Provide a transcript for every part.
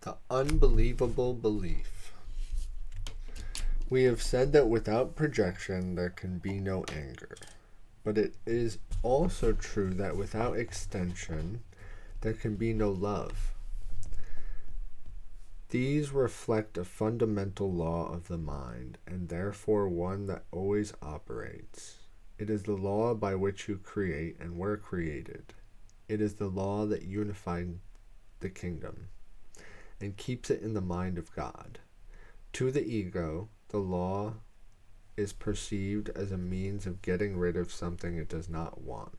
The unbelievable belief. We have said that without projection there can be no anger. But it is also true that without extension there can be no love. These reflect a fundamental law of the mind, and therefore one that always operates. It is the law by which you create and were created. It is the law that unified the kingdom and keeps it in the mind of God. To the ego, the law is perceived as a means of getting rid of something it does not want.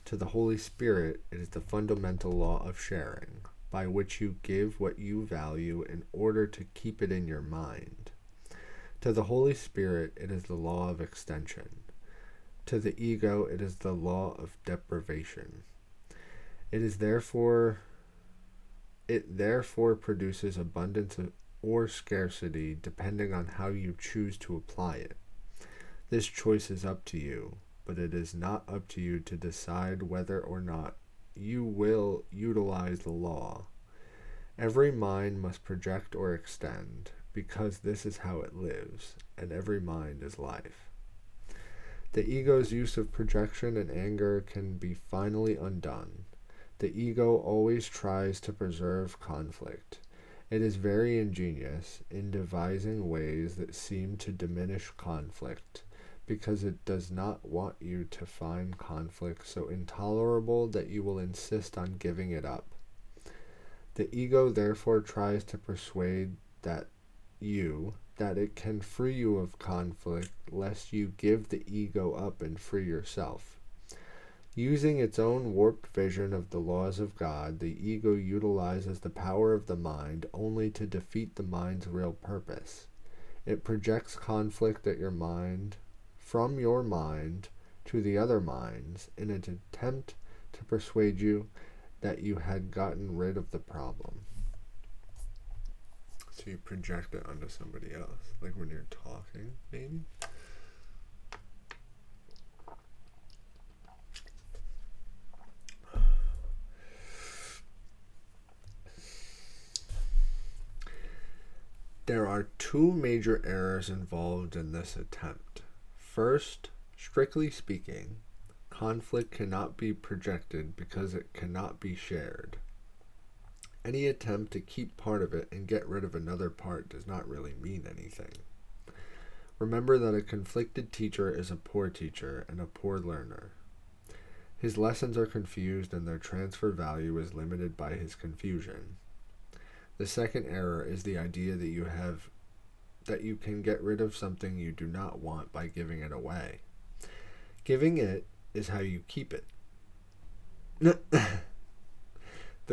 To the Holy Spirit, it is the fundamental law of sharing, by which you give what you value in order to keep it in your mind. To the Holy Spirit, it is the law of extension. To the ego, it is the law of deprivation. It therefore produces abundance or scarcity depending on how you choose to apply it. This choice is up to you, but it is not up to you to decide whether or not you will utilize the law. Every mind must project or extend, because this is how it lives, and every mind is life. The ego's use of projection and anger can be finally undone. The ego always tries to preserve conflict. It is very ingenious in devising ways that seem to diminish conflict, because it does not want you to find conflict so intolerable that you will insist on giving it up. The ego therefore tries to persuade that it can free you of conflict, lest you give the ego up and free yourself. Using its own warped vision of the laws of God, the ego utilizes the power of the mind only to defeat the mind's real purpose. It projects conflict at your mind, from your mind to the other minds, in an attempt to persuade you that you had gotten rid of the problem. So you project it onto somebody else, like when you're talking, maybe? There are two major errors involved in this attempt. First, strictly speaking, conflict cannot be projected because it cannot be shared. Any attempt to keep part of it and get rid of another part does not really mean anything. Remember that a conflicted teacher is a poor teacher and a poor learner. His lessons are confused and their transfer value is limited by his confusion. The second error is the idea that you can get rid of something you do not want by giving it away. Giving it is how you keep it. The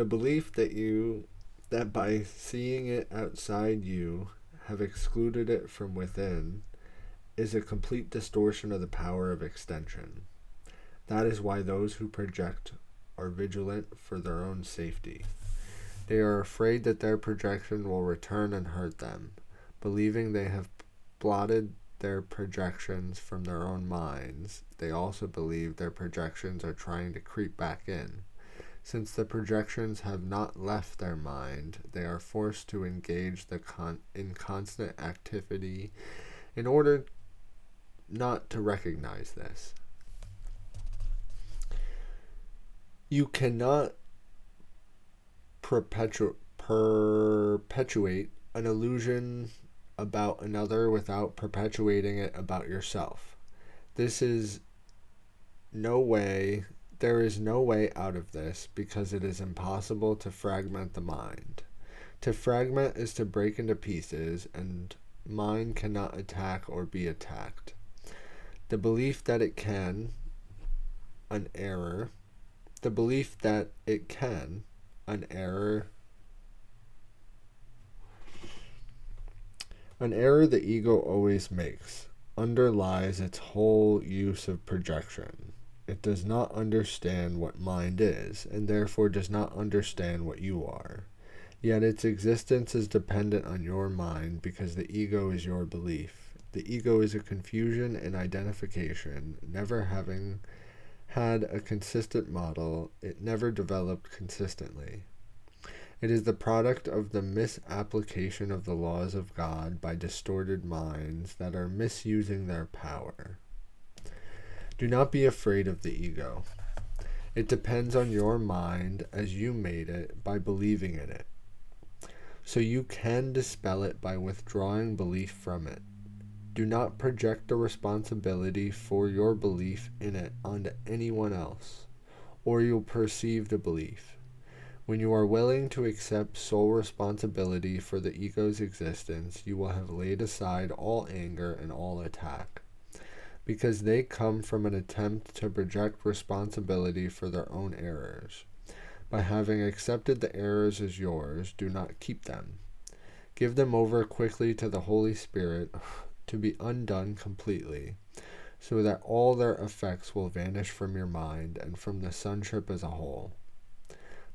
belief that by seeing it outside you have excluded it from within is a complete distortion of the power of extension. That is why those who project are vigilant for their own safety. They are afraid that their projection will return and hurt them. Believing they have blotted their projections from their own minds, they also believe their projections are trying to creep back in. Since the projections have not left their mind, they are forced to engage in constant activity in order not to recognize this. You cannot perpetuate an illusion about another without perpetuating it about yourself. There is no way out of this because it is impossible to fragment the mind. To fragment is to break into pieces, and mind cannot attack or be attacked. The belief that it can, an error. The belief that it can, an error the ego always makes, underlies its whole use of projection. It does not understand what mind is, and therefore does not understand what you are. Yet its existence is dependent on your mind because the ego is your belief. The ego is a confusion and identification, never having had a consistent model. It never developed consistently. It is the product of the misapplication of the laws of God by distorted minds that are misusing their power. Do not be afraid of the ego. It depends on your mind as you made it by believing in it. So you can dispel it by withdrawing belief from it. Do not project the responsibility for your belief in it onto anyone else, or you'll perceive the belief. When you are willing to accept sole responsibility for the ego's existence, you will have laid aside all anger and all attack, because they come from an attempt to project responsibility for their own errors. By having accepted the errors as yours, do not keep them. Give them over quickly to the Holy Spirit to be undone completely, so that all their effects will vanish from your mind and from the sonship as a whole.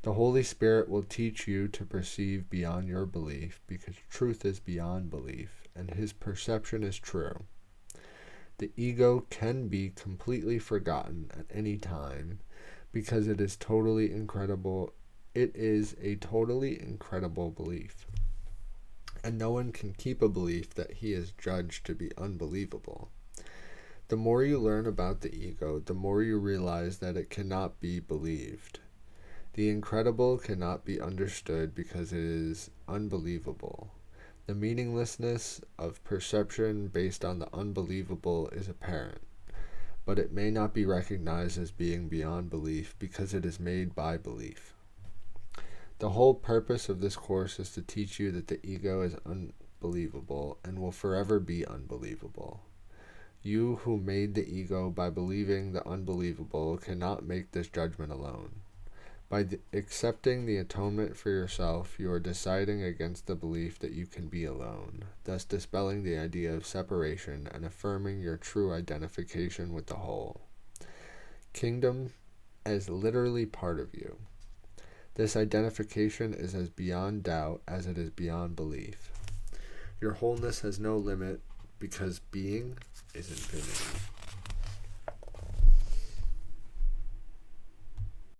The Holy Spirit will teach you to perceive beyond your belief, because truth is beyond belief, and his perception is true. The ego can be completely forgotten at any time, because it is totally incredible. It is a totally incredible belief. And no one can keep a belief that he is judged to be unbelievable. The more you learn about the ego, the more you realize that it cannot be believed. The incredible cannot be understood because it is unbelievable. The meaninglessness of perception based on the unbelievable is apparent, but it may not be recognized as being beyond belief because it is made by belief. The whole purpose of this course is to teach you that the ego is unbelievable and will forever be unbelievable. You who made the ego by believing the unbelievable cannot make this judgment alone. By accepting the atonement for yourself, you are deciding against the belief that you can be alone, thus dispelling the idea of separation and affirming your true identification with the whole. Kingdom as literally part of you. This identification is as beyond doubt as it is beyond belief. Your wholeness has no limit because being is infinity.